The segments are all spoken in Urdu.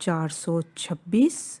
426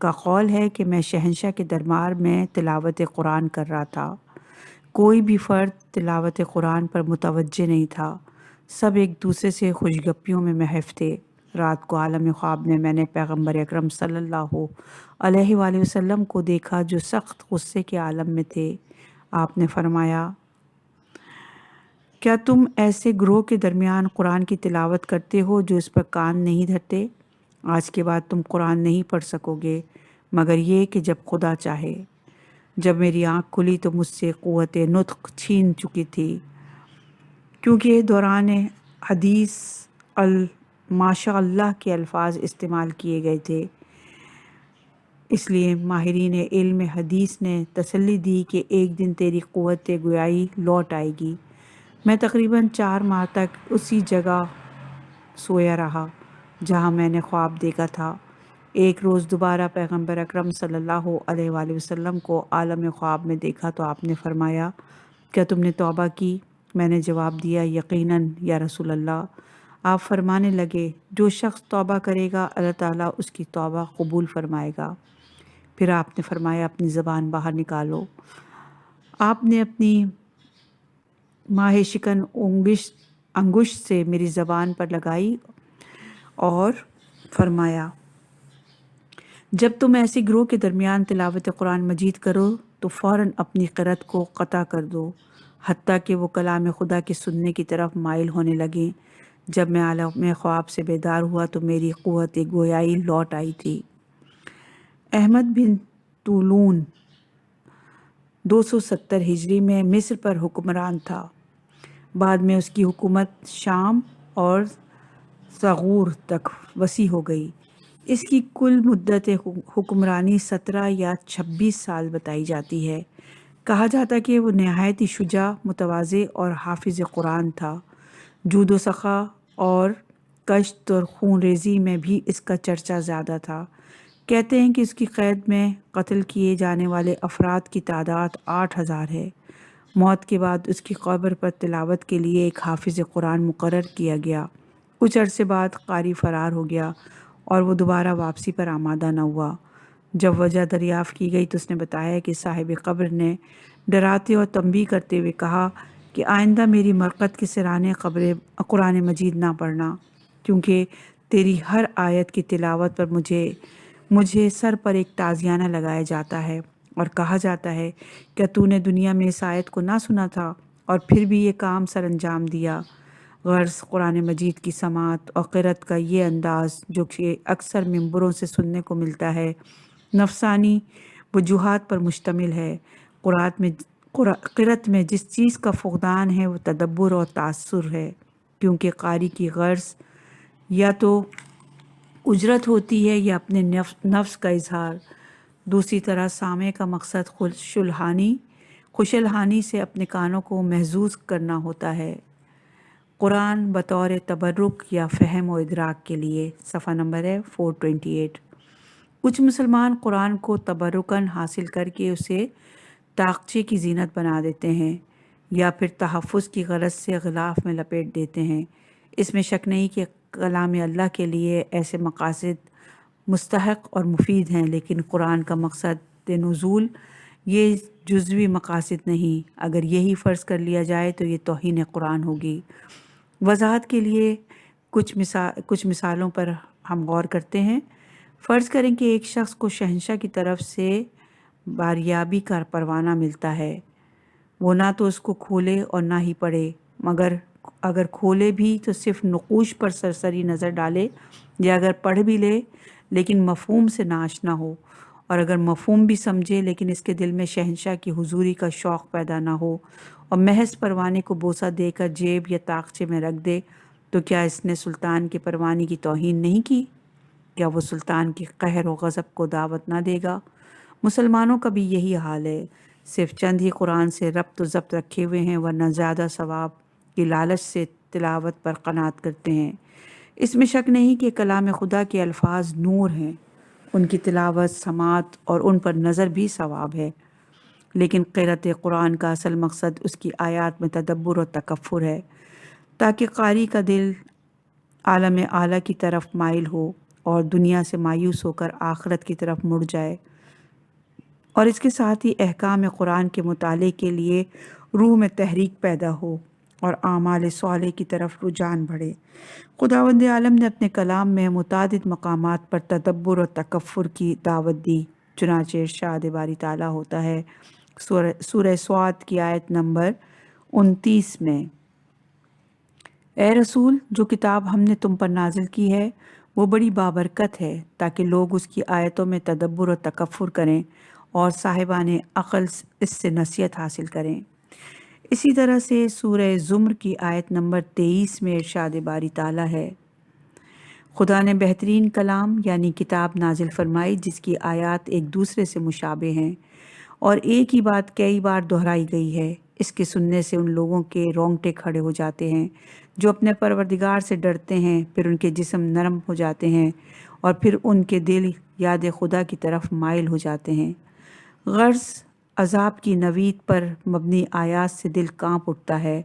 کا قول ہے کہ میں شہنشاہ کے دربار میں تلاوت قرآن کر رہا تھا۔ کوئی بھی فرد تلاوت قرآن پر متوجہ نہیں تھا، سب ایک دوسرے سے خوشگپیوں میں محو تھے۔ رات کو عالم خواب میں نے پیغمبر اکرم صلی اللہ علیہ وآلہ وسلم کو دیکھا جو سخت غصے کے عالم میں تھے۔ آپ نے فرمایا، کیا تم ایسے گروہ کے درمیان قرآن کی تلاوت کرتے ہو جو اس پر کان نہیں دھرتے؟ آج کے بعد تم قرآن نہیں پڑھ سکو گے مگر یہ کہ جب خدا چاہے۔ جب میری آنکھ کھلی تو مجھ سے قوت نطق چھین چکی تھی، کیونکہ دوران حدیث ماشاء اللہ کے الفاظ استعمال کیے گئے تھے۔ اس لیے ماہرین علم حدیث نے تسلی دی کہ ایک دن تیری قوت گویائی لوٹ آئے گی۔ میں تقریباً 4 ماہ تک اسی جگہ سویا رہا جہاں میں نے خواب دیکھا تھا۔ ایک روز دوبارہ پیغمبر اکرم صلی اللہ علیہ وآلہ وسلم کو عالم خواب میں دیکھا تو آپ نے فرمایا، کیا تم نے توبہ کی؟ میں نے جواب دیا، یقیناً یا رسول اللہ۔ آپ فرمانے لگے، جو شخص توبہ کرے گا اللہ تعالیٰ اس کی توبہ قبول فرمائے گا۔ پھر آپ نے فرمایا، اپنی زبان باہر نکالو۔ آپ نے اپنی ماہ شکن انگشت سے میری زبان پر لگائی اور فرمایا، جب تم ایسی گروہ کے درمیان تلاوت قرآن مجید کرو تو فوراً اپنی قرأت کو قطع کر دو حتیٰ کہ وہ کلام خدا کے سننے کی طرف مائل ہونے لگیں۔ جب میں عالم خواب سے بیدار ہوا تو میری قوت گویائی لوٹ آئی تھی۔ احمد بن طولون 270 ہجری میں مصر پر حکمران تھا۔ بعد میں اس کی حکومت شام اور ثغور تک وسیع ہو گئی۔ اس کی کل مدت حکمرانی 17 یا 26 سال بتائی جاتی ہے۔ کہا جاتا ہے کہ وہ نہایت ہی شجاع، متواضع اور حافظ قرآن تھا۔ جود و سخا اور کشت اور خون ریزی میں بھی اس کا چرچا زیادہ تھا۔ کہتے ہیں کہ اس کی قید میں قتل کیے جانے والے افراد کی تعداد 8000 ہے۔ موت کے بعد اس کی قبر پر تلاوت کے لیے ایک حافظ قرآن مقرر کیا گیا۔ کچھ عرصے بعد قاری فرار ہو گیا اور وہ دوبارہ واپسی پر آمادہ نہ ہوا۔ جب وجہ دریافت کی گئی تو اس نے بتایا کہ صاحب قبر نے ڈراتے اور تنبیہ کرتے ہوئے کہا کہ آئندہ میری مرقد کے سرانے قرآن مجید نہ پڑھنا، کیونکہ تیری ہر آیت کی تلاوت پر مجھے سر پر ایک تازیانہ لگایا جاتا ہے اور کہا جاتا ہے، کیا تو نے دنیا میں اس آیت کو نہ سنا تھا اور پھر بھی یہ کام سر انجام دیا؟ غرض قرآن مجید کی سماعت اور قرأت کا یہ انداز جو کہ اکثر ممبروں سے سننے کو ملتا ہے، نفسانی وجوہات پر مشتمل ہے۔ قرأت میں جس چیز کا فقدان ہے وہ تدبر اور تأثر ہے، کیونکہ قاری کی غرض یا تو اجرت ہوتی ہے یا اپنے نفس کا اظہار۔ دوسری طرح سامع کا مقصد خوشلحانی سے اپنے کانوں کو محظوظ کرنا ہوتا ہے۔ قرآن بطور تبرک یا فہم و ادراک کے لیے۔ صفحہ نمبر ہے 428۔ کچھ مسلمان قرآن کو تبرکاً حاصل کر کے اسے طاقچے کی زینت بنا دیتے ہیں یا پھر تحفظ کی غرض سے غلاف میں لپیٹ دیتے ہیں۔ اس میں شک نہیں کہ کلام اللہ کے لیے ایسے مقاصد مستحق اور مفید ہیں، لیکن قرآن کا مقصد نزول یہ جزوی مقاصد نہیں۔ اگر یہی فرض کر لیا جائے تو یہ توہین قرآن ہوگی۔ وضاحت کے لیے کچھ مثالوں پر ہم غور کرتے ہیں۔ فرض کریں کہ ایک شخص کو شہنشاہ کی طرف سے باریابی کا پروانہ ملتا ہے۔ وہ نہ تو اس کو کھولے اور نہ ہی پڑھے، مگر اگر کھولے بھی تو صرف نقوش پر سرسری نظر ڈالے، یا اگر پڑھ بھی لے لیکن مفہوم سے ناآشنا ہو، اور اگر مفہوم بھی سمجھے لیکن اس کے دل میں شہنشاہ کی حضوری کا شوق پیدا نہ ہو اور محض پروانے کو بوسہ دے کر جیب یا طاقچے میں رکھ دے، تو کیا اس نے سلطان کے پروانے کی توہین نہیں کی؟ کیا وہ سلطان کے قہر و غضب کو دعوت نہ دے گا؟ مسلمانوں کا بھی یہی حال ہے، صرف چند ہی قرآن سے ربط و ضبط رکھے ہوئے ہیں، ورنہ زیادہ ثواب کی لالچ سے تلاوت پر قناعت کرتے ہیں۔ اس میں شک نہیں کہ کلام خدا کے الفاظ نور ہیں، ان کی تلاوت، سماعت اور ان پر نظر بھی ثواب ہے، لیکن قرأت قرآن کا اصل مقصد اس کی آیات میں تدبر اور تکفر ہے، تاکہ قاری کا دل عالم اعلیٰ کی طرف مائل ہو اور دنیا سے مایوس ہو کر آخرت کی طرف مڑ جائے، اور اس کے ساتھ ہی احکام قرآن کے مطالعے کے لیے روح میں تحریک پیدا ہو اور اعمال صالح کی طرف رجحان بڑھے۔ خداوند عالم نے اپنے کلام میں متعدد مقامات پر تدبر اور تکفر کی دعوت دی، چنانچہ ارشاد باری تعالیٰ ہوتا ہے سورہ صاد کی آیت نمبر 29 میں، اے رسول، جو کتاب ہم نے تم پر نازل کی ہے وہ بڑی بابرکت ہے تاکہ لوگ اس کی آیتوں میں تدبر اور تکفر کریں اور صاحبان عقل اس سے نصیحت حاصل کریں۔ اسی طرح سے سورہ زمر کی آیت نمبر 23 میں ارشاد باری تعالیٰ ہے، خدا نے بہترین کلام یعنی کتاب نازل فرمائی جس کی آیات ایک دوسرے سے مشابہ ہیں اور ایک ہی بات کئی بار دہرائی گئی ہے۔ اس کے سننے سے ان لوگوں کے رونگٹے کھڑے ہو جاتے ہیں جو اپنے پروردگار سے ڈرتے ہیں، پھر ان کے جسم نرم ہو جاتے ہیں اور پھر ان کے دل یاد خدا کی طرف مائل ہو جاتے ہیں۔ غرض عذاب کی نوید پر مبنی آیات سے دل کانپ اٹھتا ہے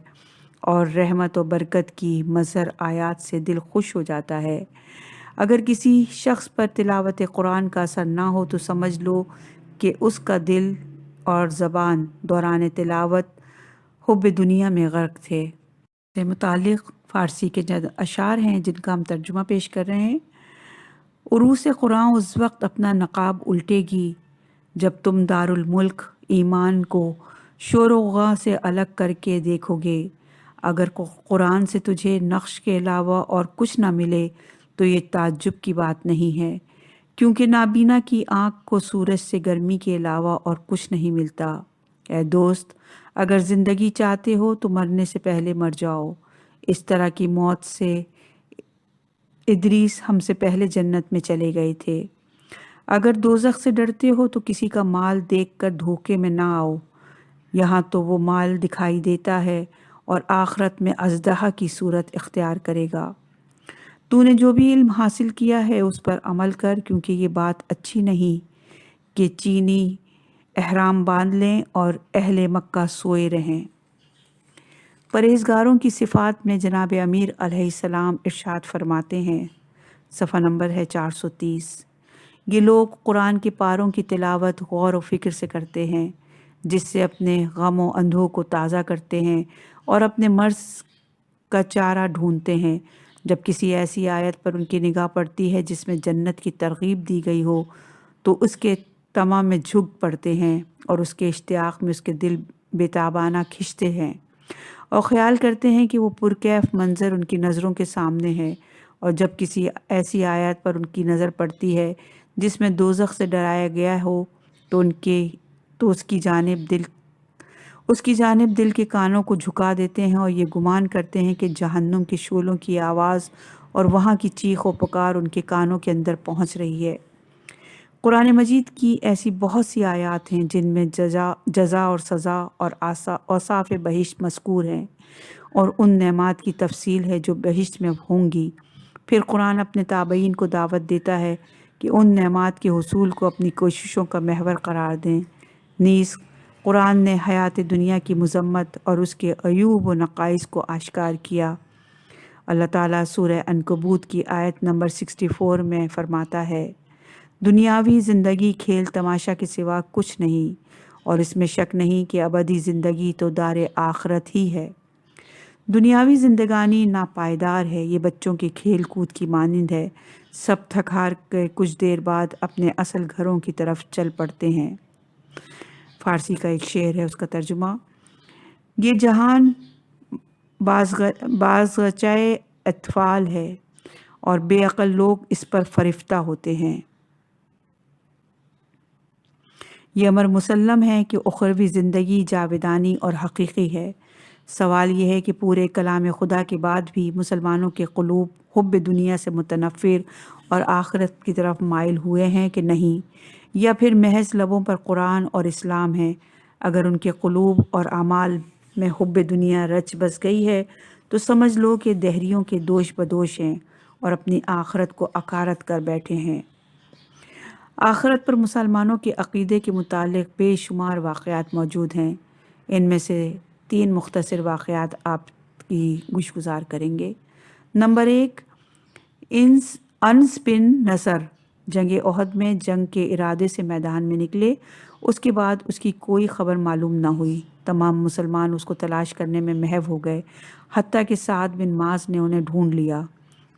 اور رحمت و برکت کی مظہر آیات سے دل خوش ہو جاتا ہے۔ اگر کسی شخص پر تلاوت قرآن کا اثر نہ ہو تو سمجھ لو کہ اس کا دل اور زبان دوران تلاوت حب دنیا میں غرق تھے۔ سے متعلق فارسی کے چند اشعار ہیں جن کا ہم ترجمہ پیش کر رہے ہیں۔ عروس قرآن اس وقت اپنا نقاب الٹے گی جب تم دارالملک ایمان کو شور و غا سے الگ کر کے دیکھو گے۔ اگر قرآن سے تجھے نقش کے علاوہ اور کچھ نہ ملے تو یہ تعجب کی بات نہیں ہے، کیونکہ نابینا کی آنکھ کو سورج سے گرمی کے علاوہ اور کچھ نہیں ملتا۔ اے دوست، اگر زندگی چاہتے ہو تو مرنے سے پہلے مر جاؤ، اس طرح کی موت سے ادریس ہم سے پہلے جنت میں چلے گئے تھے۔ اگر دوزخ سے ڈرتے ہو تو کسی کا مال دیکھ کر دھوکے میں نہ آؤ، یہاں تو وہ مال دکھائی دیتا ہے اور آخرت میں اژدہا کی صورت اختیار کرے گا۔ تو نے جو بھی علم حاصل کیا ہے اس پر عمل کر، کیونکہ یہ بات اچھی نہیں کہ چینی احرام باندھ لیں اور اہل مکہ سوئے رہیں۔ پرہیزگاروں کی صفات میں جناب امیر علیہ السلام ارشاد فرماتے ہیں، صفحہ نمبر ہے 430، یہ لوگ قرآن کے پاروں کی تلاوت غور و فکر سے کرتے ہیں، جس سے اپنے غم و اندوہ کو تازہ کرتے ہیں اور اپنے مرض کا چارہ ڈھونڈتے ہیں۔ جب کسی ایسی آیت پر ان کی نگاہ پڑتی ہے جس میں جنت کی ترغیب دی گئی ہو تو اس کے طمع میں جھک پڑتے ہیں اور اس کے اشتیاق میں اس کے دل بےتابانہ کھنچتے ہیں اور خیال کرتے ہیں کہ وہ پرکیف منظر ان کی نظروں کے سامنے ہے۔ اور جب کسی ایسی آیت پر ان کی نظر پڑتی ہے جس میں دوزخ سے ڈرایا گیا ہو تو اس کی جانب دل کے کانوں کو جھکا دیتے ہیں اور یہ گمان کرتے ہیں کہ جہنم کے شعلوں کی آواز اور وہاں کی چیخ و پکار ان کے کانوں کے اندر پہنچ رہی ہے۔ قرآن مجید کی ایسی بہت سی آیات ہیں جن میں جزا اور سزا اور اوصاف بہشت مذکور ہیں اور ان نعمات کی تفصیل ہے جو بہشت میں ہوں گی۔ پھر قرآن اپنے تابعین کو دعوت دیتا ہے کہ ان نعمات کے حصول کو اپنی کوششوں کا محور قرار دیں۔ نیز قرآن نے حیات دنیا کی مذمت اور اس کے عیوب و نقائص کو آشکار کیا۔ اللہ تعالیٰ سورہ عنکبوت کی آیت نمبر 64 میں فرماتا ہے، دنیاوی زندگی کھیل تماشا کے سوا کچھ نہیں، اور اس میں شک نہیں کہ ابدی زندگی تو دار آخرت ہی ہے۔ دنیاوی زندگانی ناپائیدار ہے، یہ بچوں کے کھیل کود کی مانند ہے، سب تھک ہار کے کچھ دیر بعد اپنے اصل گھروں کی طرف چل پڑتے ہیں۔ فارسی کا ایک شعر ہے، اس کا ترجمہ، یہ جہان بازغچۂ اطفال ہے اور بے عقل لوگ اس پر فرفتہ ہوتے ہیں۔ یہ امر مسلم ہے کہ اخروی زندگی جاودانی اور حقیقی ہے۔ سوال یہ ہے کہ پورے کلام خدا کے بعد بھی مسلمانوں کے قلوب حب دنیا سے متنفر اور آخرت کی طرف مائل ہوئے ہیں کہ نہیں، یا پھر محض لبوں پر قرآن اور اسلام ہے۔ اگر ان کے قلوب اور اعمال میں حب دنیا رچ بس گئی ہے تو سمجھ لو کہ دہریوں کے دوش بدوش ہیں اور اپنی آخرت کو اکارت کر بیٹھے ہیں۔ آخرت پر مسلمانوں کے عقیدے کے متعلق بے شمار واقعات موجود ہیں۔ ان میں سے 3 مختصر واقعات آپ کی گوش گزار کریں گے۔ نمبر 1، انس انس بن نصر جنگ احد میں جنگ کے ارادے سے میدان میں نکلے، اس کے بعد اس کی کوئی خبر معلوم نہ ہوئی۔ تمام مسلمان اس کو تلاش کرنے میں محو ہو گئے، حتیٰ کہ سعد بن معاذ نے انہیں ڈھونڈ لیا۔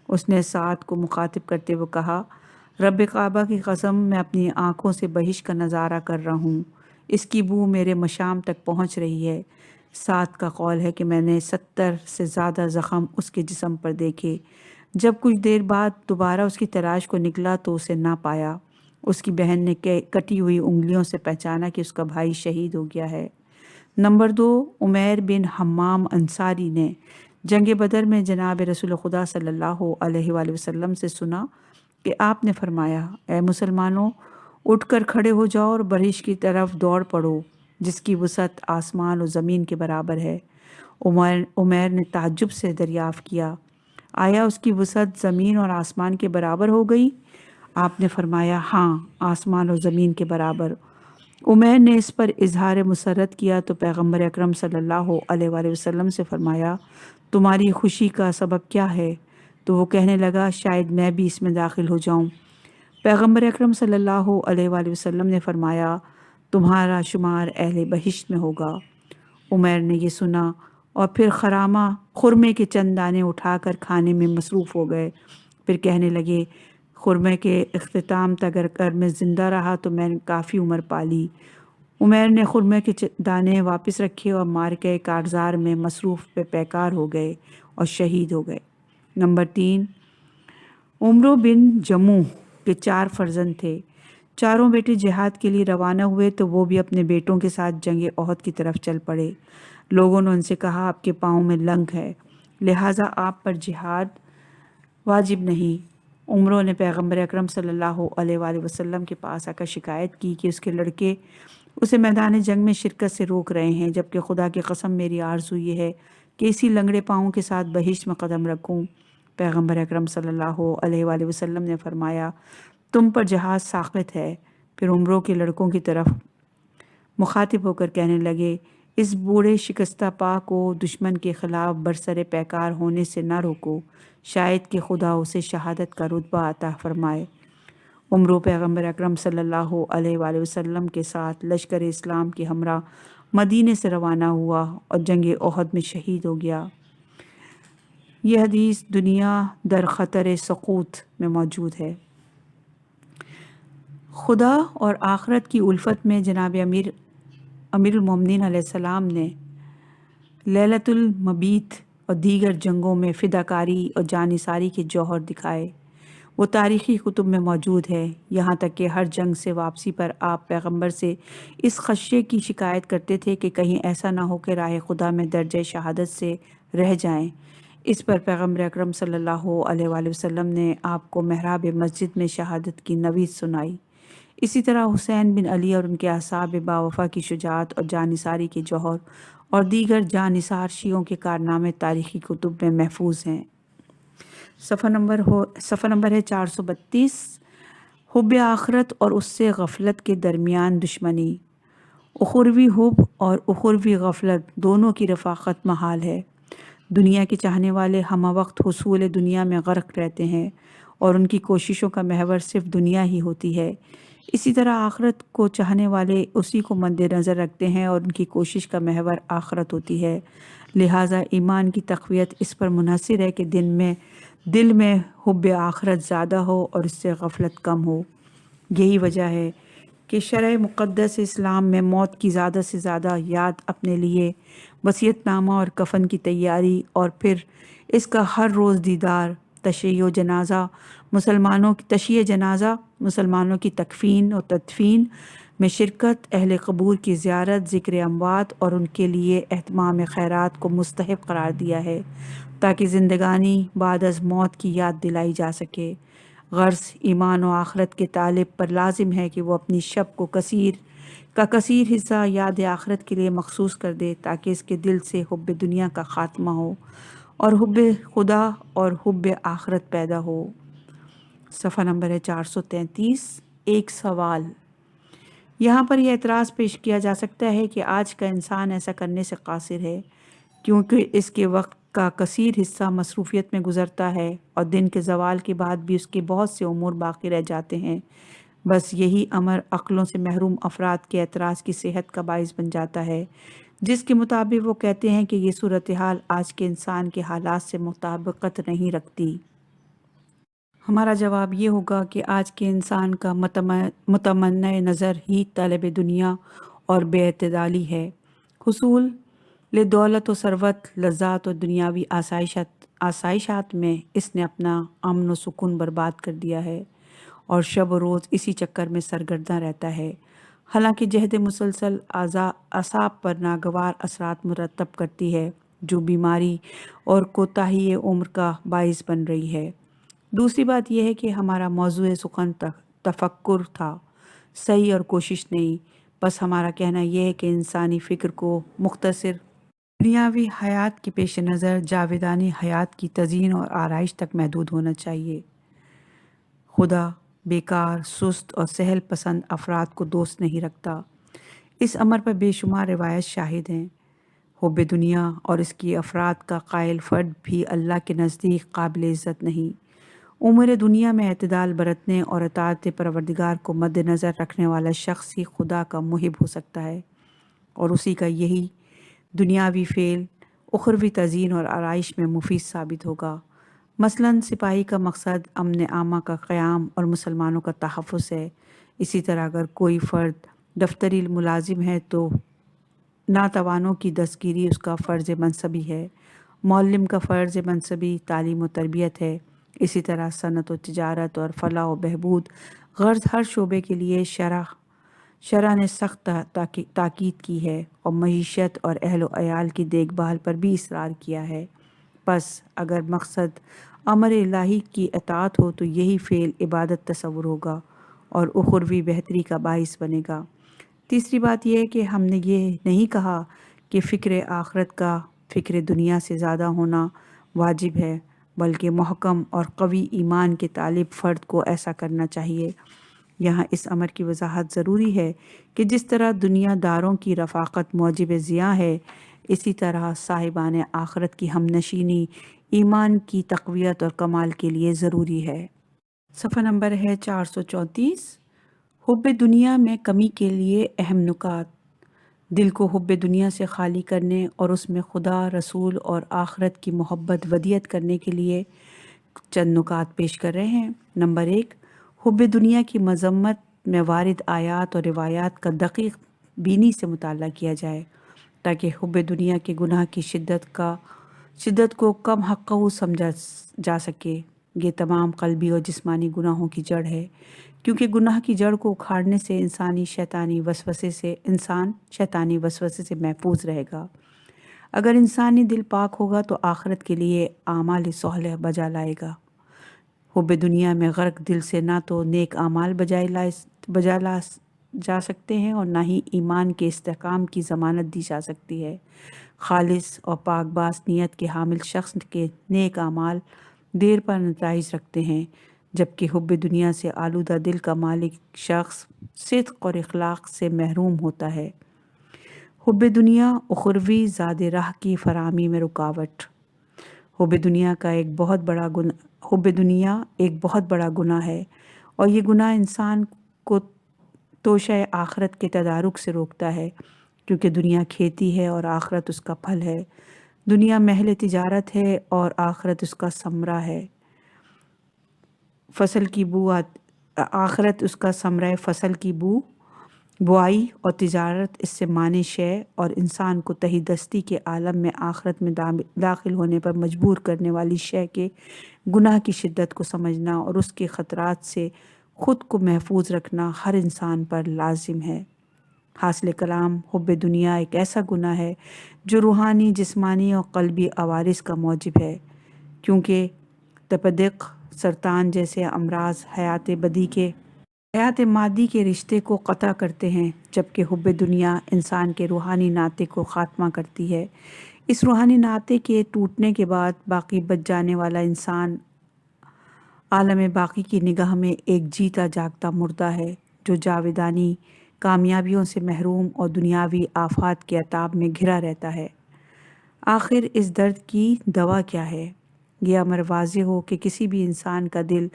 اس نے سعد کو مخاطب کرتے ہوئے کہا، رب کعبہ کی قسم، میں اپنی آنکھوں سے بہشت کا نظارہ کر رہا ہوں، اس کی بو میرے مشام تک پہنچ رہی ہے۔ سعد کا قول ہے کہ میں نے 70 سے زیادہ زخم اس کے جسم پر دیکھے۔ جب کچھ دیر بعد دوبارہ اس کی تلاش کو نکلا تو اسے نہ پایا۔ اس کی بہن نے کٹی ہوئی انگلیوں سے پہچانا کہ اس کا بھائی شہید ہو گیا ہے۔ نمبر 2، عمیر بن حمام انصاری نے جنگ بدر میں جناب رسول خدا صلی اللہ علیہ وآلہ وسلم سے سنا کہ آپ نے فرمایا، اے مسلمانوں، اٹھ کر کھڑے ہو جاؤ اور بہشت کی طرف دوڑ پڑو جس کی وسعت آسمان و زمین کے برابر ہے۔ عمیر نے تعجب سے دریافت کیا، آیا اس کی وسعت زمین اور آسمان کے برابر ہو گئی؟ آپ نے فرمایا، ہاں، آسمان و زمین کے برابر۔ عمیر نے اس پر اظہار مسرت کیا تو پیغمبر اکرم صلی اللہ علیہ وآلہ وسلم سے فرمایا، تمہاری خوشی کا سبب کیا ہے؟ تو وہ کہنے لگا، شاید میں بھی اس میں داخل ہو جاؤں۔ پیغمبر اکرم صلی اللہ علیہ وآلہ وسلم نے فرمایا، تمہارا شمار اہل بہشت میں ہوگا۔ عمیر نے یہ سنا اور پھر خرمے کے چند دانے اٹھا کر کھانے میں مصروف ہو گئے۔ پھر کہنے لگے، خرمے کے اختتام تک اگر میں زندہ رہا تو میں نے کافی عمر پالی۔ عمیر نے خرمے کے دانے واپس رکھے اور معرکہ کارزار میں مصروف پہ پیکار ہو گئے اور شہید ہو گئے۔ نمبر 3، عمرو بن جموح کے 4 فرزند تھے۔ چاروں بیٹے جہاد کے لیے روانہ ہوئے تو وہ بھی اپنے بیٹوں کے ساتھ جنگ احد کی طرف چل پڑے۔ لوگوں نے ان سے کہا، آپ کے پاؤں میں لنگ ہے، لہٰذا آپ پر جہاد واجب نہیں۔ عمرو نے پیغمبر اکرم صلی اللہ علیہ وآلہ وسلم کے پاس آ کر شکایت کی کہ اس کے لڑکے اسے میدان جنگ میں شرکت سے روک رہے ہیں، جبکہ خدا کی قسم میری آرزو یہ ہے کہ اسی لنگڑے پاؤں کے ساتھ بہشت میں قدم رکھوں۔ پیغمبر اکرم صلی اللہ علیہ وآلہ وسلم نے فرمایا، تم پر جہاد ساقط ہے۔ پھر عمرو کے لڑکوں کی طرف مخاطب ہو کر کہنے لگے، اس بوڑھے شکستہ پا کو دشمن کے خلاف برسر پیکار ہونے سے نہ روکو، شاید کہ خدا اسے شہادت کا رتبہ عطا فرمائے۔ عمرو پیغمبر اکرم صلی اللہ علیہ وآلہ وسلم کے ساتھ لشکر اسلام کے ہمراہ مدینے سے روانہ ہوا اور جنگ احد میں شہید ہو گیا۔ یہ حدیث دنیا در خطر سقوط میں موجود ہے۔ خدا اور آخرت کی الفت میں جناب امیر المومنین علیہ السلام نے لیلۃ المبیت اور دیگر جنگوں میں فداکاری اور جانثاری کے جوہر دکھائے۔ وہ تاریخی کتب میں موجود ہے، یہاں تک کہ ہر جنگ سے واپسی پر آپ پیغمبر سے اس خدشے کی شکایت کرتے تھے کہ کہیں ایسا نہ ہو کہ راہ خدا میں درجہ شہادت سے رہ جائیں۔ اس پر پیغمبر اکرم صلی اللہ علیہ وآلہ وسلم نے آپ کو محراب مسجد میں شہادت کی نوید سنائی۔ اسی طرح حسین بن علی اور ان کے اصحاب باوفا کی شجاعت اور جانثاری کے جوہر اور دیگر جانثار شیعوں کے کارنامے تاریخی کتب میں محفوظ ہیں۔ صفحہ نمبر ہے 432۔ حب آخرت اور اس سے غفلت کے درمیان دشمنی۔ اخروی حب اور اخروی غفلت دونوں کی رفاقت محال ہے۔ دنیا کے چاہنے والے ہمہ وقت حصول دنیا میں غرق رہتے ہیں اور ان کی کوششوں کا محور صرف دنیا ہی ہوتی ہے۔ اسی طرح آخرت کو چاہنے والے اسی کو مد نظر رکھتے ہیں اور ان کی کوشش کا محور آخرت ہوتی ہے۔ لہٰذا ایمان کی تقویت اس پر منحصر ہے کہ دل میں حب آخرت زیادہ ہو اور اس سے غفلت کم ہو۔ یہی وجہ ہے کہ شرع مقدس اسلام میں موت کی زیادہ سے زیادہ یاد اپنے لیے، وصیت نامہ اور کفن کی تیاری، اور پھر اس کا ہر روز دیدار، تشییع جنازہ، مسلمانوں کی تکفین و تدفین میں شرکت، اہل قبور کی زیارت، ذکر اموات اور ان کے لیے اہتمام خیرات کو مستحب قرار دیا ہے تاکہ زندگانی بعد از موت کی یاد دلائی جا سکے۔ غرض ایمان و آخرت کے طالب پر لازم ہے کہ وہ اپنی شب کو کثیر حصہ یاد آخرت کے لیے مخصوص کر دے تاکہ اس کے دل سے حب دنیا کا خاتمہ ہو اور حب خدا اور حب آخرت پیدا ہو۔ صفحہ نمبر ہے 433۔ ایک سوال، یہاں پر یہ اعتراض پیش کیا جا سکتا ہے کہ آج کا انسان ایسا کرنے سے قاصر ہے کیونکہ اس کے وقت کا کثیر حصہ مصروفیت میں گزرتا ہے اور دن کے زوال کے بعد بھی اس کے بہت سے امور باقی رہ جاتے ہیں۔ بس یہی امر عقلوں سے محروم افراد کے اعتراض کی صحت کا باعث بن جاتا ہے، جس کے مطابق وہ کہتے ہیں کہ یہ صورتحال آج کے انسان کے حالات سے مطابقت نہیں رکھتی۔ ہمارا جواب یہ ہوگا کہ آج کے انسان کا متمنع نظر ہی طلب دنیا اور بے اعتدالی ہے۔ حصول دولت و ثروت، لذات اور دنیاوی آسائشات میں اس نے اپنا امن و سکون برباد کر دیا ہے اور شب و روز اسی چکر میں سرگرداں رہتا ہے، حالانکہ جہد مسلسل اعصاب پر ناگوار اثرات مرتب کرتی ہے جو بیماری اور کوتاہی عمر کا باعث بن رہی ہے۔ دوسری بات یہ ہے کہ ہمارا موضوع سخن تفکر تھا، صحیح اور کوشش نہیں۔ بس ہمارا کہنا یہ ہے کہ انسانی فکر کو مختصر دنیاوی حیات کے پیش نظر جاویدانی حیات کی تزئین اور آرائش تک محدود ہونا چاہیے۔ خدا بیکار، سست اور سہل پسند افراد کو دوست نہیں رکھتا۔ اس امر پر بے شمار روایت شاہد ہیں۔ حب دنیا اور اس کی افراد کا قائل فرد بھی اللہ کے نزدیک قابل عزت نہیں۔ امور دنیا میں اعتدال برتنے اور اطاعت پروردگار کو مد نظر رکھنے والا شخص ہی خدا کا محب ہو سکتا ہے، اور اسی کا یہی دنیاوی فعل اخروی تزئین اور آرائش میں مفید ثابت ہوگا۔ مثلاً سپاہی کا مقصد امن عامہ کا قیام اور مسلمانوں کا تحفظ ہے۔ اسی طرح اگر کوئی فرد دفتری ملازم ہے تو ناتوانوں کی دستگیری اس کا فرض منصبی ہے۔ معلم کا فرض منصبی تعلیم و تربیت ہے۔ اسی طرح صنعت و تجارت اور فلاح و بہبود غرض ہر شعبے کے لیے شرع نے سخت تاکید کی ہے اور معیشت اور اہل و عیال کی دیکھ بھال پر بھی اصرار کیا ہے۔ پس اگر مقصد امر الہی کی اطاعت ہو تو یہی فعل عبادت تصور ہوگا اور اخروی بہتری کا باعث بنے گا۔ تیسری بات یہ ہے کہ ہم نے یہ نہیں کہا کہ فکر آخرت کا فکر دنیا سے زیادہ ہونا واجب ہے، بلکہ محکم اور قوی ایمان کے طالب فرد کو ایسا کرنا چاہیے۔ یہاں اس امر کی وضاحت ضروری ہے کہ جس طرح دنیا داروں کی رفاقت موجب ضیاء ہے، اسی طرح صاحبان آخرت کی ہم نشینی ایمان کی تقویت اور کمال کے لیے ضروری ہے۔ صفحہ نمبر ہے 434۔ حب دنیا میں کمی کے لیے اہم نکات۔ دل کو حب دنیا سے خالی کرنے اور اس میں خدا، رسول اور آخرت کی محبت ودیت کرنے کے لیے چند نکات پیش کر رہے ہیں۔ نمبر 1، حب دنیا کی مذمت میں وارد آیات اور روایات کا دقیق بینی سے مطالعہ کیا جائے تاکہ حب دنیا کے گناہ کی شدت کو کم حقہ سمجھا جا سکے۔ یہ تمام قلبی اور جسمانی گناہوں کی جڑ ہے، کیونکہ گناہ کی جڑ کو اکھاڑنے سے انسان شیطانی وسوسے سے محفوظ رہے گا۔ اگر انسانی دل پاک ہوگا تو آخرت کے لیے اعمال صالح بجا لائے گا۔ حب دنیا میں غرق دل سے نہ تو نیک اعمال بجا لا جا سکتے ہیں اور نہ ہی ایمان کے استحکام کی ضمانت دی جا سکتی ہے۔ خالص اور پاک باز نیت کے حامل شخص کے نیک اعمال دیر پر نتائج رکھتے ہیں، جبکہ حب دنیا سے آلودہ دل کا مالک شخص صدق اور اخلاق سے محروم ہوتا ہے۔ حب دنیا اخروی زاد راہ کی فراہمی میں رکاوٹ۔ حب دنیا ایک بہت بڑا گناہ ہے، اور یہ گناہ انسان کو توشہ آخرت کے تدارک سے روکتا ہے، کیونکہ دنیا کھیتی ہے اور آخرت اس کا پھل ہے۔ دنیا محل تجارت ہے اور آخرت اس کا ثمرہ ہے۔ آخرت اس کا ثمرہ فصل کی بوائی اور تجارت اس سے مانع ہے، اور انسان کو تہی دستی کے عالم میں آخرت میں داخل ہونے پر مجبور کرنے والی شے کے گناہ کی شدت کو سمجھنا اور اس کے خطرات سے خود کو محفوظ رکھنا ہر انسان پر لازم ہے۔ حاصل کلام، حب دنیا ایک ایسا گناہ ہے جو روحانی، جسمانی اور قلبی عوارض کا موجب ہے، کیونکہ تپدق، سرطان جیسے امراض حیات مادی کے رشتے کو قطع کرتے ہیں، جبکہ حب دنیا انسان کے روحانی ناطے کو خاتمہ کرتی ہے۔ اس روحانی ناطے کے ٹوٹنے کے بعد باقی بچ جانے والا انسان عالم باقی کی نگاہ میں ایک جیتا جاگتا مردہ ہے، جو جاویدانی کامیابیوں سے محروم اور دنیاوی آفات کے عتاب میں گھرا رہتا ہے۔ آخر اس درد کی دوا کیا ہے؟ یہ امر واضح ہو کہ کسی بھی انسان کا دل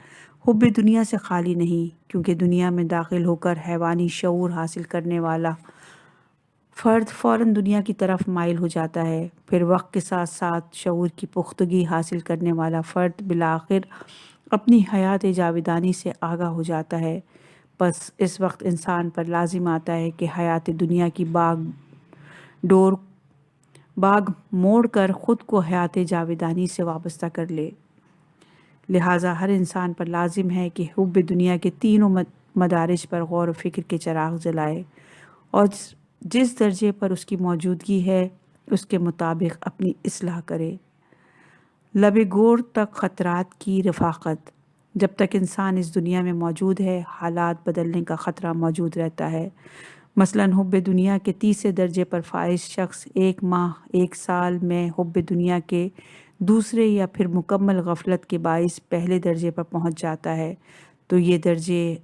حب دنیا سے خالی نہیں، کیونکہ دنیا میں داخل ہو کر حیوانی شعور حاصل کرنے والا فرد فوراً دنیا کی طرف مائل ہو جاتا ہے۔ پھر وقت کے ساتھ ساتھ شعور کی پختگی حاصل کرنے والا فرد بالآخر اپنی حیات جاویدانی سے آگاہ ہو جاتا ہے۔ بس اس وقت انسان پر لازم آتا ہے کہ حیات دنیا کی باغ موڑ کر خود کو حیات جاویدانی سے وابستہ کر لے۔ لہٰذا ہر انسان پر لازم ہے کہ حب دنیا کے تینوں مدارج پر غور و فکر کے چراغ جلائے اور جس درجے پر اس کی موجودگی ہے اس کے مطابق اپنی اصلاح کرے۔ لب گور تک خطرات کی رفاقت۔ جب تک انسان اس دنیا میں موجود ہے حالات بدلنے کا خطرہ موجود رہتا ہے۔ مثلاً حب دنیا کے تیسرے درجے پر فائز شخص 1 ماہ 1 سال میں حب دنیا کے دوسرے یا پھر مکمل غفلت کے باعث پہلے درجے پر پہنچ جاتا ہے تو یہ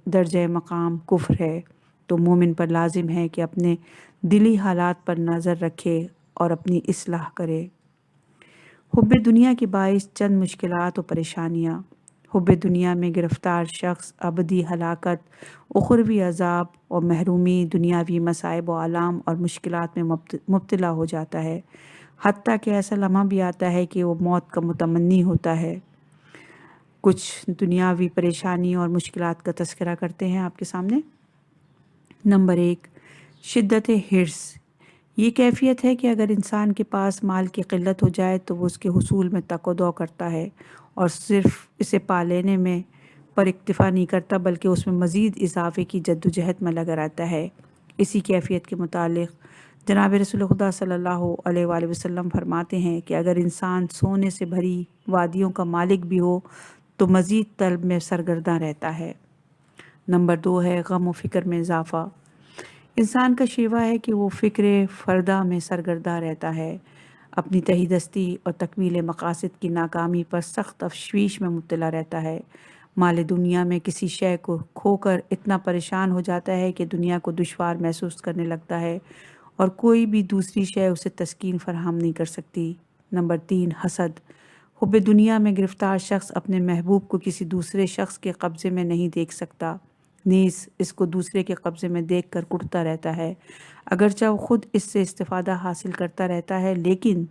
درجہ مقام کفر ہے۔ تو مومن پر لازم ہے کہ اپنے دلی حالات پر نظر رکھے اور اپنی اصلاح کرے۔ حب دنیا کے باعث چند مشکلات و پریشانیاں۔ حب دنیا میں گرفتار شخص ابدی ہلاکت، اخروی عذاب اور محرومی، دنیاوی مصائب و آلام اور مشکلات میں مبتلا ہو جاتا ہے، حتیٰ کہ ایسا لمحہ بھی آتا ہے کہ وہ موت کا متمنی ہوتا ہے۔ کچھ دنیاوی پریشانی اور مشکلات کا تذکرہ کرتے ہیں آپ کے سامنے۔ نمبر 1، شدت حرص۔ یہ کیفیت ہے کہ اگر انسان کے پاس مال کی قلت ہو جائے تو وہ اس کے حصول میں تک و دو کرتا ہے اور صرف اسے پا لینے میں پر اکتفا نہیں کرتا بلکہ اس میں مزید اضافے کی جد و جہد میں لگا رہتا ہے۔ اسی کیفیت کے متعلق جناب رسول خدا صلی اللہ علیہ وآلہ وسلم فرماتے ہیں کہ اگر انسان سونے سے بھری وادیوں کا مالک بھی ہو تو مزید طلب میں سرگرداں رہتا ہے۔ نمبر 2 ہے غم و فکر میں اضافہ۔ انسان کا شیوہ ہے کہ وہ فکر فردہ میں سرگرداں رہتا ہے، اپنی تہی دستی اور تکمیل مقاصد کی ناکامی پر سخت تشویش میں مبتلا رہتا ہے۔ مال دنیا میں کسی شے کو کھو کر اتنا پریشان ہو جاتا ہے کہ دنیا کو دشوار محسوس کرنے لگتا ہے اور کوئی بھی دوسری شے اسے تسکین فراہم نہیں کر سکتی۔ نمبر 3 حسد۔ حب دنیا میں گرفتار شخص اپنے محبوب کو کسی دوسرے شخص کے قبضے میں نہیں دیکھ سکتا، نیز اس کو دوسرے کے قبضے میں دیکھ کر کڑتا رہتا ہے، اگرچہ وہ خود اس سے استفادہ حاصل کرتا رہتا ہے لیکن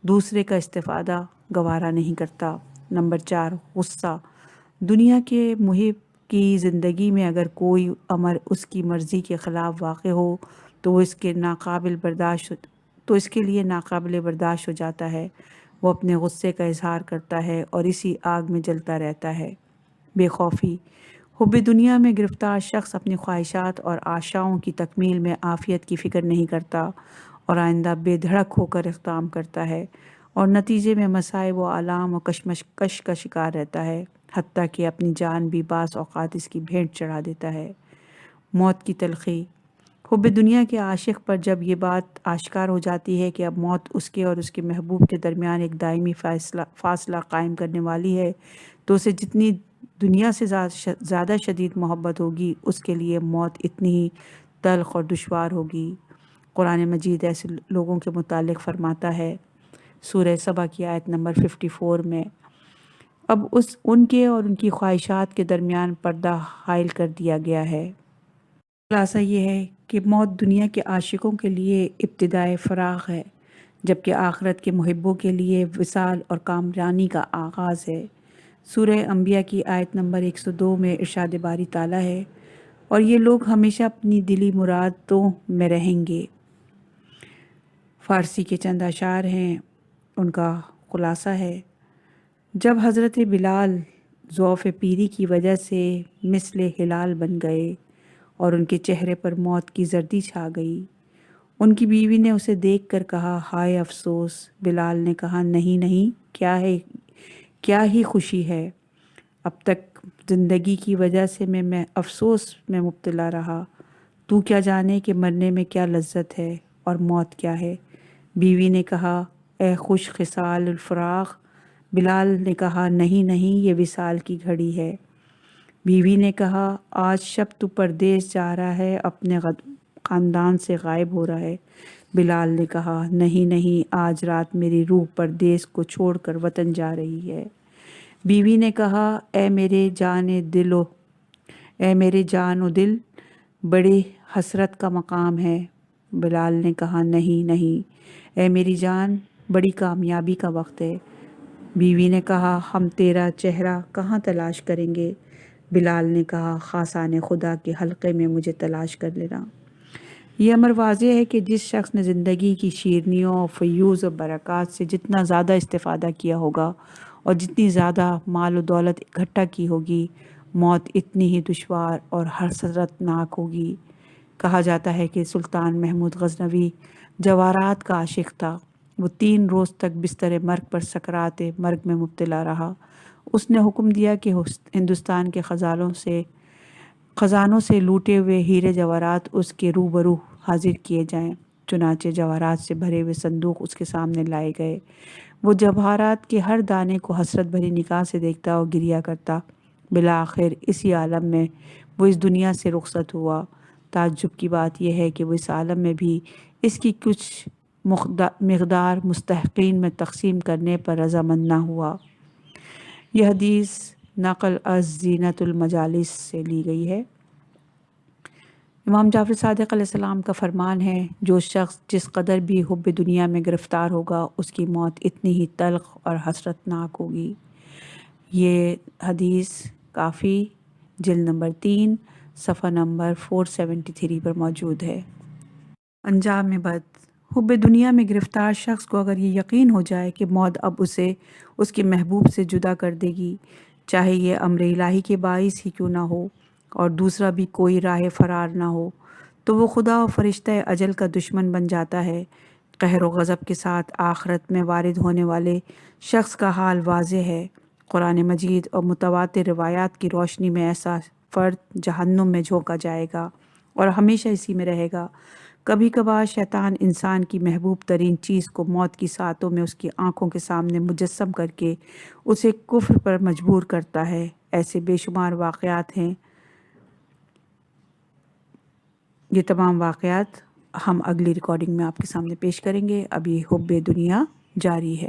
دوسرے کا استفادہ گوارا نہیں کرتا۔ نمبر 4 غصہ۔ دنیا کے محب کی زندگی میں اگر کوئی امر اس کی مرضی کے خلاف واقع ہو تو وہ اس کے لیے ناقابل برداشت ہو جاتا ہے، وہ اپنے غصے کا اظہار کرتا ہے اور اسی آگ میں جلتا رہتا ہے۔ بے خوفی۔ حب دنیا میں گرفتار شخص اپنی خواہشات اور آشاؤں کی تکمیل میں عافیت کی فکر نہیں کرتا اور آئندہ بے دھڑک ہو کر اقدام کرتا ہے اور نتیجے میں مصائب و آلام و کشمکش کا شکار رہتا ہے، حتیٰ کہ اپنی جان بھی بعض اوقات اس کی بھینٹ چڑھا دیتا ہے۔ موت کی تلخی۔ حب دنیا کے عاشق پر جب یہ بات آشکار ہو جاتی ہے کہ اب موت اس کے اور اس کے محبوب کے درمیان ایک دائمی فاصلہ قائم کرنے والی ہے تو اسے جتنی دنیا سے زیادہ شدید محبت ہوگی اس کے لیے موت اتنی ہی تلخ اور دشوار ہوگی۔ قرآن مجید ایسے لوگوں کے متعلق فرماتا ہے سورہ سبا کی آیت نمبر 54 میں، اب ان کے اور ان کی خواہشات کے درمیان پردہ حائل کر دیا گیا ہے۔ خلاصہ یہ ہے کہ موت دنیا کے عاشقوں کے لیے ابتدائے فراغ ہے، جبکہ آخرت کے محبوں کے لیے وصال اور کامرانی کا آغاز ہے۔ سورہ انبیاء کی آیت نمبر 102 میں ارشاد باری تعالیٰ ہے، اور یہ لوگ ہمیشہ اپنی دلی مرادوں میں رہیں گے۔ فارسی کے چند اشعار ہیں، ان کا خلاصہ ہے: جب حضرت بلال ضعف پیری کی وجہ سے مثل ہلال بن گئے اور ان کے چہرے پر موت کی زردی چھا گئی، ان کی بیوی نے اسے دیکھ کر کہا، ہائے افسوس۔ بلال نے کہا، نہیں نہیں، کیا ہی خوشی ہے، اب تک زندگی کی وجہ سے میں افسوس میں مبتلا رہا، تو کیا جانے کہ مرنے میں کیا لذت ہے اور موت کیا ہے۔ بیوی نے کہا، اے خوش خصال الفراق۔ بلال نے کہا، نہیں نہیں، یہ وصال کی گھڑی ہے۔ بیوی نے کہا، آج شب تو پردیس جا رہا ہے، اپنے خاندان سے غائب ہو رہا ہے۔ بلال نے کہا نہیں نہیں، آج رات میری روح پردیس کو چھوڑ کر وطن جا رہی ہے۔ بیوی نے کہا اے میرے جان و دل، بڑی حسرت کا مقام ہے۔ بلال نے کہا نہیں نہیں اے میری جان، بڑی کامیابی کا وقت ہے۔ بیوی نے کہا ہم تیرا چہرہ کہاں تلاش کریں گے؟ بلال نے کہا خاصان خدا کے حلقے میں مجھے تلاش کر لینا۔ یہ امر واضح ہے کہ جس شخص نے زندگی کی شیرنیوں، فیوز و برکات سے جتنا زیادہ استفادہ کیا ہوگا اور جتنی زیادہ مال و دولت اکٹھا کی ہوگی، موت اتنی ہی دشوار اور حسرت ناک ہوگی۔ کہا جاتا ہے کہ سلطان محمود غزنوی جواہرات کا عاشق تھا۔ وہ 3 روز تک بستر مرگ پر سکرات مرگ میں مبتلا رہا۔ اس نے حکم دیا کہ ہندوستان کے خزانوں سے لوٹے ہوئے ہیرے جواہرات اس کے روبرو حاضر کیے جائیں۔ چنانچہ جواہرات سے بھرے ہوئے صندوق اس کے سامنے لائے گئے۔ وہ جواہرات کے ہر دانے کو حسرت بھری نگاہ سے دیکھتا اور گریہ کرتا۔ بالآخر اسی عالم میں وہ اس دنیا سے رخصت ہوا۔ تعجب کی بات یہ ہے کہ وہ اس عالم میں بھی اس کی کچھ مقدار مستحقین میں تقسیم کرنے پر رضامند نہ ہوا۔ یہ حدیث نقل از زینت المجالس سے لی گئی ہے۔ امام جعفر صادق علیہ السلام کا فرمان ہے جو شخص جس قدر بھی حب دنیا میں گرفتار ہوگا، اس کی موت اتنی ہی تلخ اور حسرت ناک ہوگی۔ یہ حدیث کافی جلد نمبر 3 صفحہ نمبر 473 پر موجود ہے۔ انجام بد، حب دنیا میں گرفتار شخص کو اگر یہ یقین ہو جائے کہ موت اب اسے اس کے محبوب سے جدا کر دے گی، چاہے یہ امر الہی کے باعث ہی کیوں نہ ہو اور دوسرا بھی کوئی راہ فرار نہ ہو، تو وہ خدا و فرشتہ اجل کا دشمن بن جاتا ہے۔ قہر و غضب کے ساتھ آخرت میں وارد ہونے والے شخص کا حال واضح ہے۔ قرآن مجید اور متواتر روایات کی روشنی میں ایسا فرد جہنم میں جھونکا جائے گا اور ہمیشہ اسی میں رہے گا۔ کبھی کبھار شیطان انسان کی محبوب ترین چیز کو موت کی ساعتوں میں اس کی آنکھوں کے سامنے مجسم کر کے اسے کفر پر مجبور کرتا ہے۔ ایسے بے شمار واقعات ہیں۔ یہ تمام واقعات ہم اگلی ریکارڈنگ میں آپ کے سامنے پیش کریں گے۔ ابھی حب دنیا جاری ہے۔